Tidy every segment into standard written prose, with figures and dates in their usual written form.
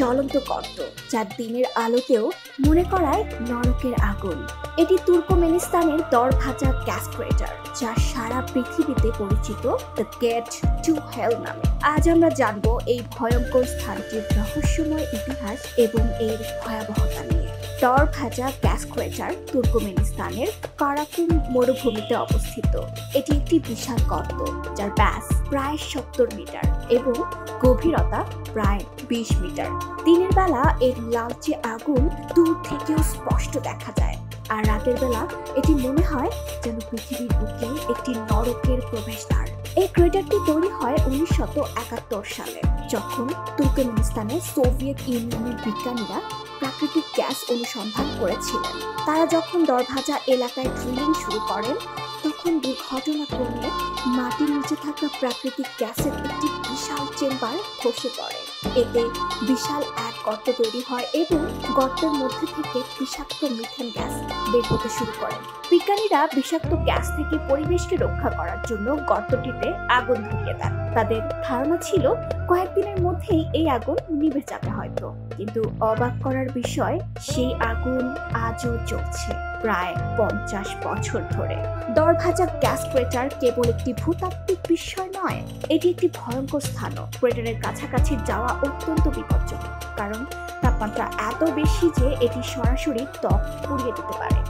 জ্বলন্ত গর্ত, যা দিনের আলোতেও মনে করায় নরকের আগুন। এটি তুর্কমেনিস্তানের দরভাজা গ্যাস ক্রেটার, যা সারা পৃথিবীতে পরিচিত দ্য গেট টু হেল নামে। আজ আমরা জানবো এই ভয়ঙ্কর স্থানটির রহস্যময় ইতিহাস এবং এর ভয়াবহতা নিয়ে। দরভাজা গ্যাস ক্রেটার তুর্কমেনিস্তানের কারাকুম মরুভূমিতে অবস্থিত। এটি একটি বিশাল গর্ত, যার ব্যাস প্রায় 70 মিটার এবং গভীরতা প্রায় 20 মিটার। দিনের বেলা এর লালচে আগুন দূর থেকেও স্পষ্ট দেখা যায়, আর রাতের বেলা এটি মনে হয় যেন পৃথিবীর বুকে একটি নরকের প্রবেশদ্বার। এই ক্রেটারটি তৈরি হয় 1971 সালে, যখন তুর্কমেনিস্তানের সোভিয়েত ইউনিয়নের বিজ্ঞানীরা প্রাকৃতিক গ্যাস অনুসন্ধান করেছিলেন। তারা যখন দরভাজা এলাকায় ড্রিলিং শুরু করেন, তখন দুর্ঘটনাক্রমে মাটির নিচে থাকা প্রাকৃতিক গ্যাসের একটি বিশাল চেম্বার ধসে পড়ে। এতে বিশাল এক গর্ত তৈরি হয় এবং গর্তের মধ্যে থেকে বিষাক্ত মিথেন গ্যাস বের হতে শুরু করে। বিজ্ঞানীরা বিষাক্ত গ্যাস থেকে পরিবেশকে রক্ষা করার জন্য গর্তটিতে আগুন ধরিয়ে দেন। তাদের ধারণা ছিল কয়েকদিনের মধ্যেই এই আগুন নিভে যাবে হয়তো, কিন্তু অবাক করার বিষয়, সেই আগুন আজও জ্বলছে প্রায় 50 বছর ধরে। দরভাজা গ্যাস ক্রেটার কেবল একটি ভূতাত্ত্বিক বিস্ময় নয়, এটি একটি ভয়ঙ্কর স্থানও। ক্রেটারের কাছাকাছি যাওয়া অত্যন্ত বিপজ্জনক, কারণ তাপমাত্রা এত বেশি যে এটি সরাসরি ত্বক পুড়িয়ে দিতে পারে।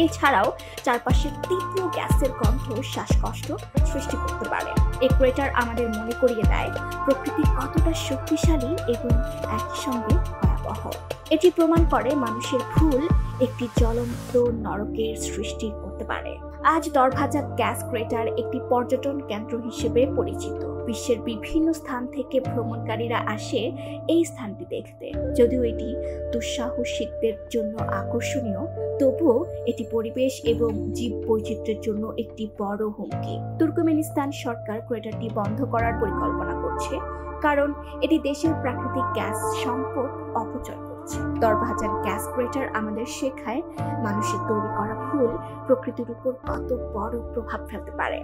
এছাড়াও চারপাশে তীব্র গ্যাসের গন্ধ শ্বাসকষ্ট সৃষ্টি করতে পারে। এই ক্রেটার আমাদের মনে করিয়ে দেয় প্রকৃতি কতটা শক্তিশালী এবং একই সঙ্গে ভয়াবহ। এটি প্রমাণ করে মানুষের ভুল একটি জ্বলন্ত নরকের সৃষ্টি করতে পারে। আজ দরভাজা গ্যাস ক্রেটার একটি পর্যটন কেন্দ্র হিসেবে পরিচিত। বিশ্বের বিভিন্ন স্থান থেকে ভ্রমণকারীরা আসে এই স্থানটি দেখতে। যদিও এটি দুঃসাহসিকদের জন্য আকর্ষণীয়, তবুও এটি পরিবেশ এবং জীব বৈচিত্র্যের জন্য একটি বড় হুমকি। তুর্কমেনিস্তান সরকার ক্রেটারটি বন্ধ করার পরিকল্পনা করছে, কারণ এটি দেশের প্রাকৃতিক গ্যাস সম্পদ অপচয় করছে। দরভাজা গ্যাস ক্রেটার আমাদের শেখায় মানুষের তৈরি করা ভুল প্রকৃতির উপর কত বড় প্রভাব ফেলতে পারে।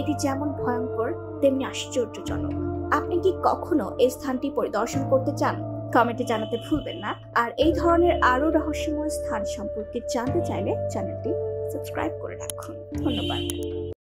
এটি যেমন ভয়ঙ্কর তেমনি আশ্চর্যজনক। আপনি কি কখনো এই স্থানটি পরিদর্শন করতে চান? কমেন্টে জানাতে ভুলবেন না। আর এই ধরনের আরো রহস্যময় স্থান সম্পর্কে জানতে চাইলে চ্যানেলটি সাবস্ক্রাইব করে রাখুন। ধন্যবাদ।